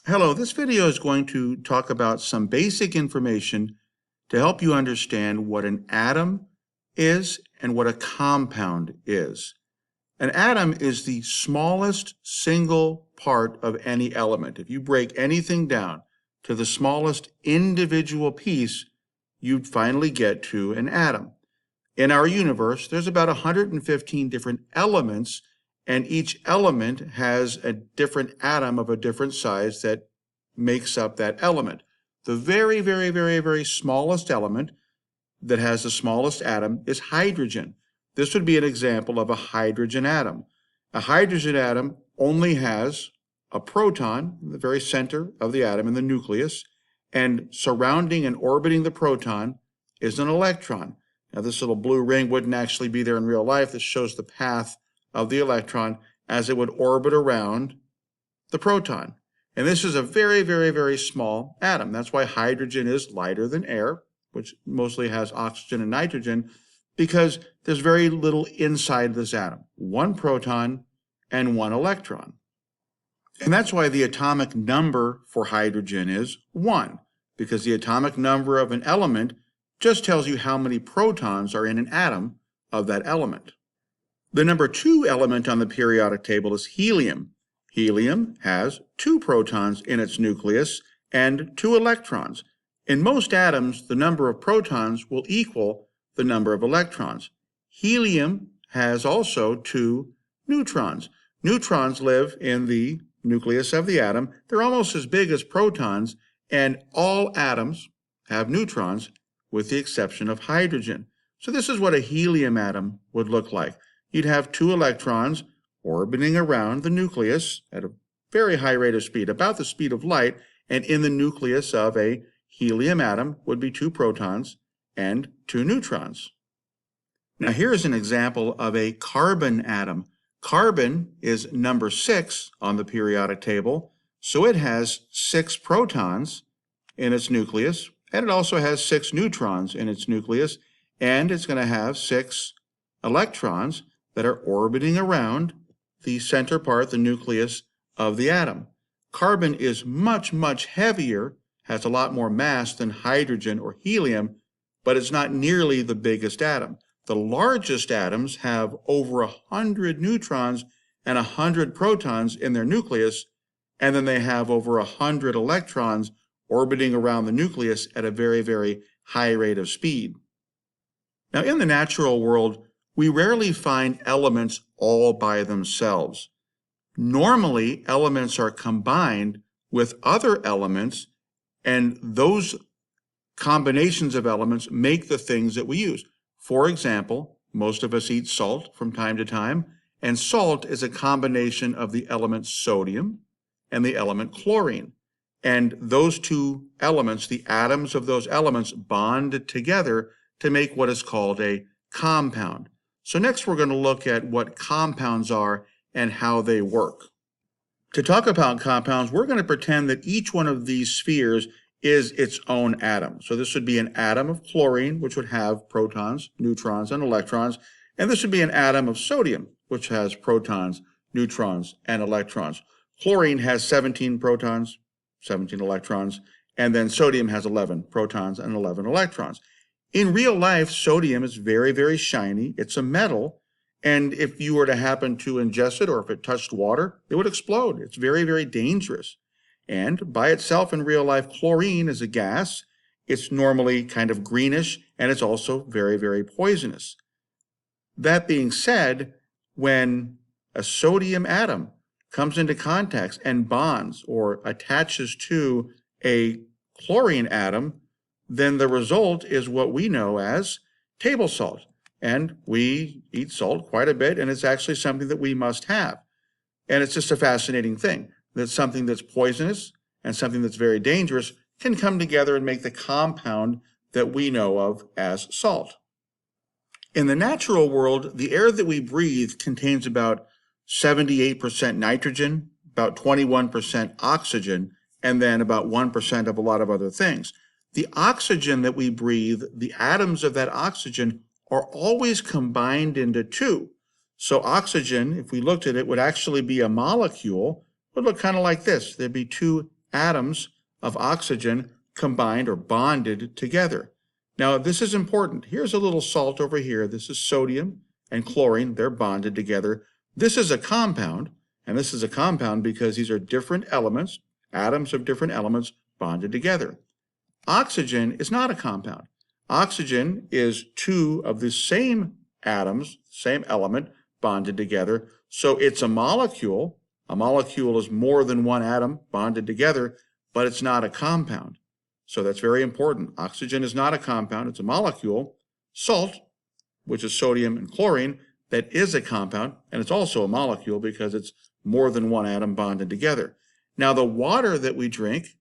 Hello, this video is going to talk about some basic information to help you understand what an atom is and what a compound is. An atom is the smallest single part of any element. If you break anything down to the smallest individual piece, you'd finally get to an atom. In our universe, there's about 115 different elements, and each element has a different atom of a different size that makes up that element. The very smallest element that has the smallest atom is hydrogen. This would be an example of a hydrogen atom. A hydrogen atom only has a proton in the very center of the atom in the nucleus, and surrounding and orbiting the proton is an electron. Now, this little blue ring wouldn't actually be there in real life. This shows the path of the electron as it would orbit around the proton. And this is a very small atom. That's why hydrogen is lighter than air, which mostly has oxygen and nitrogen, because there's very little inside this atom. One proton and one electron. And that's why the atomic number for hydrogen is 1, because the atomic number of an element just tells you how many protons are in an atom of that element. The number 2 element on the periodic table is helium. Helium has 2 protons in its nucleus and 2 electrons. In most atoms, the number of protons will equal the number of electrons. Helium has also 2 neutrons. Neutrons live in the nucleus of the atom. They're almost as big as protons, and all atoms have neutrons with the exception of hydrogen. So this is what a helium atom would look like. You'd have 2 electrons orbiting around the nucleus at a very high rate of speed, about the speed of light, and in the nucleus of a helium atom would be 2 protons and 2 neutrons. Now here's an example of a carbon atom. Carbon is number 6 on the periodic table, so it has 6 protons in its nucleus, and it also has 6 neutrons in its nucleus, and it's going to have 6 electrons that are orbiting around the center part, the nucleus of the atom. Carbon is much heavier, has a lot more mass than hydrogen or helium, but it's not nearly the biggest atom. The largest atoms have over 100 neutrons and 100 protons in their nucleus, and then they have over 100 electrons orbiting around the nucleus at a very high rate of speed. Now, in the natural world, we rarely find elements all by themselves. Normally, elements are combined with other elements, and those combinations of elements make the things that we use. For example, most of us eat salt from time to time, and salt is a combination of the element sodium and the element chlorine. And those 2 elements, the atoms of those elements, bond together to make what is called a compound. So next we're going to look at what compounds are and how they work. To talk about compounds, we're going to pretend that each one of these spheres is its own atom. So this would be an atom of chlorine, which would have protons, neutrons, and electrons. And this would be an atom of sodium, which has protons, neutrons, and electrons. Chlorine has 17 protons, 17 electrons, and then sodium has 11 protons and 11 electrons. In real life, sodium is very shiny. It's a metal, and if you were to happen to ingest it or if it touched water, it would explode. It's very dangerous. And by itself in real life, chlorine is a gas. It's normally kind of greenish, and it's also very poisonous. That being said, when a sodium atom comes into contact and bonds or attaches to a chlorine atom, then the result is what we know as table salt. And we eat salt quite a bit, and it's actually something that we must have. And it's just a fascinating thing that something that's poisonous and something that's very dangerous can come together and make the compound that we know of as salt. In the natural world, the air that we breathe contains about 78% nitrogen, about 21% oxygen, and then about 1% of a lot of other things. The oxygen that we breathe, the atoms of that oxygen are always combined into 2. So oxygen, if we looked at it, would actually be a molecule, would look kind of like this. There'd be 2 atoms of oxygen combined or bonded together. Now, this is important. Here's a little salt over here. This is sodium and chlorine. They're bonded together. This is a compound, and this is a compound because these are different elements, atoms of different elements bonded together. Oxygen is not a compound. Oxygen is two of the same atoms, same element, bonded together. So it's a molecule. A molecule is more than one atom bonded together, but it's not a compound. So that's very important. Oxygen is not a compound, it's a molecule. Salt, which is sodium and chlorine, that is a compound, and it's also a molecule because it's more than one atom bonded together. Now, the water that we drink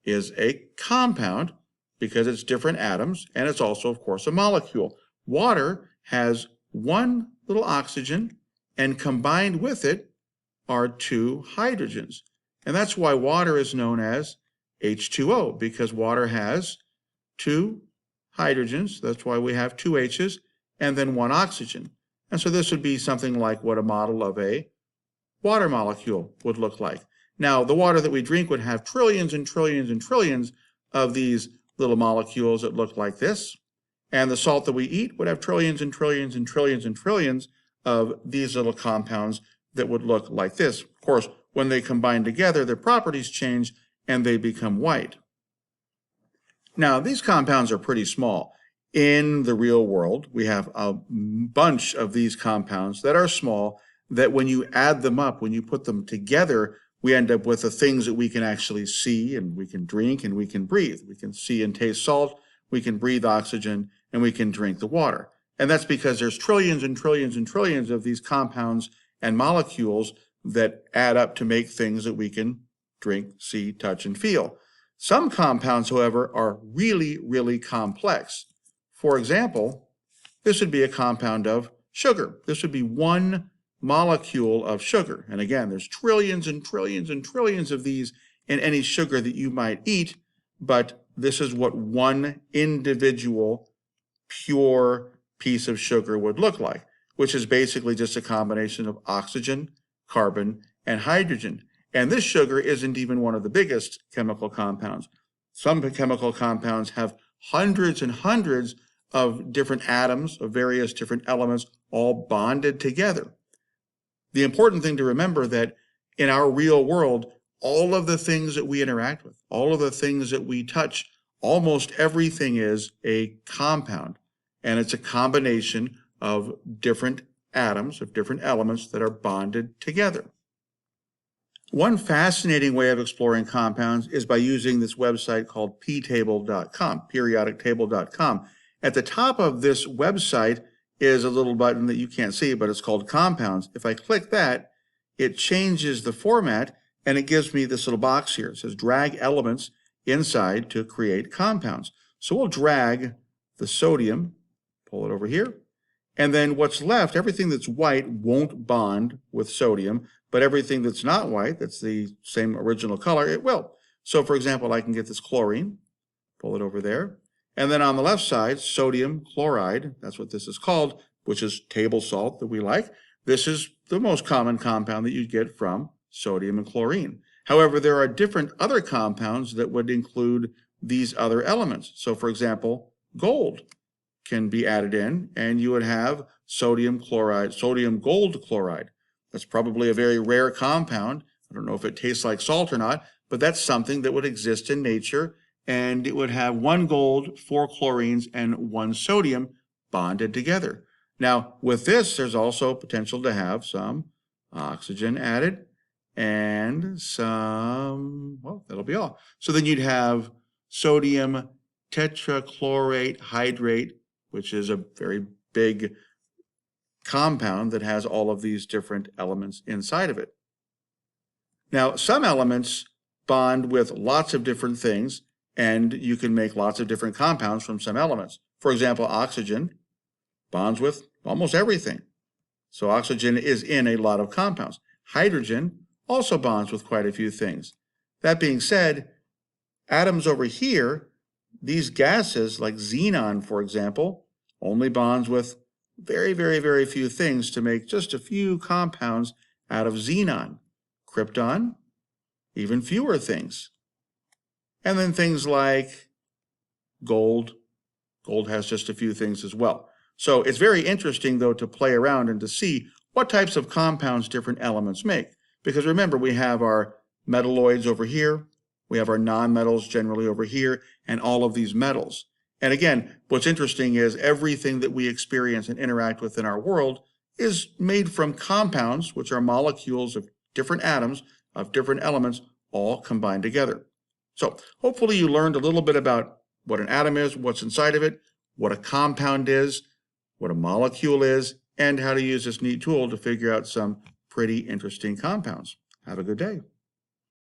is a compound because it's different atoms, and it's also, of course, a molecule. Water has one little oxygen, and combined with it are two hydrogens. And that's why water is known as H2O, because water has two hydrogens. That's why we have two H's and then one oxygen. And so this would be something like what a model of a water molecule would look like. Now, the water that we drink would have trillions and trillions and trillions of these little molecules that look like this. And the salt that we eat would have trillions and trillions and trillions and trillions of these little compounds that would look like this. Of course, when they combine together, their properties change and they become white. Now, these compounds are pretty small. In the real world, we have a bunch of these compounds that are small, that when you add them up, when you put them together, we end up with the things that we can actually see and we can drink and we can breathe. We can see and taste salt, we can breathe oxygen, and we can drink the water. And that's because there's trillions and trillions and trillions of these compounds and molecules that add up to make things that we can drink, see, touch, and feel. Some compounds, however, are really, really complex. For example, this would be a compound of sugar. This would be one molecule of sugar. And again, there's trillions and trillions and trillions of these in any sugar that you might eat, but this is what one individual pure piece of sugar would look like, which is basically just a combination of oxygen, carbon, and hydrogen. And this sugar isn't even one of the biggest chemical compounds. Some chemical compounds have hundreds and hundreds of different atoms of various different elements all bonded together. The important thing to remember that in our real world, all of the things that we interact with, all of the things that we touch, almost everything is a compound. And it's a combination of different atoms, of different elements that are bonded together. One fascinating way of exploring compounds is by using this website called ptable.com, periodictable.com. At the top of this website is a little button that you can't see, but it's called compounds. If I click that, it changes the format and it gives me this little box here. It says drag elements inside to create compounds. So we'll drag the sodium, pull it over here, and then what's left, everything that's white won't bond with sodium, but everything that's not white, that's the same original color, it will. So for example, I can get this chlorine, pull it over there, and then on the left side, sodium chloride, that's what this is called, which is table salt that we like. This is the most common compound that you get from sodium and chlorine. However, there are different other compounds that would include these other elements. So for example, gold can be added in, and you would have sodium chloride, sodium gold chloride. That's probably a very rare compound. I don't know if it tastes like salt or not, but that's something that would exist in nature, and it would have one gold, 4 chlorines, and 1 sodium bonded together. Now, with this, there's also potential to have some oxygen added and some, well, that'll be all. So then you'd have sodium tetrachlorate hydrate, which is a very big compound that has all of these different elements inside of it. Now, some elements bond with lots of different things, and you can make lots of different compounds from some elements. For example, oxygen bonds with almost everything. So oxygen is in a lot of compounds. Hydrogen also bonds with quite a few things. That being said, atoms over here, these gases like xenon, for example, only bonds with very, very, very few things to make just a few compounds out of xenon. Krypton, even fewer things. and then things like gold. Gold has just a few things as well. So it's very interesting, though, to play around and to see what types of compounds different elements make. Because remember, we have our metalloids over here, we have our nonmetals generally over here, and all of these metals. And again, what's interesting is everything that we experience and interact with in our world is made from compounds, which are molecules of different atoms, of different elements, all combined together. So hopefully you learned a little bit about what an atom is, what's inside of it, what a compound is, what a molecule is, and how to use this neat tool to figure out some pretty interesting compounds. Have a good day.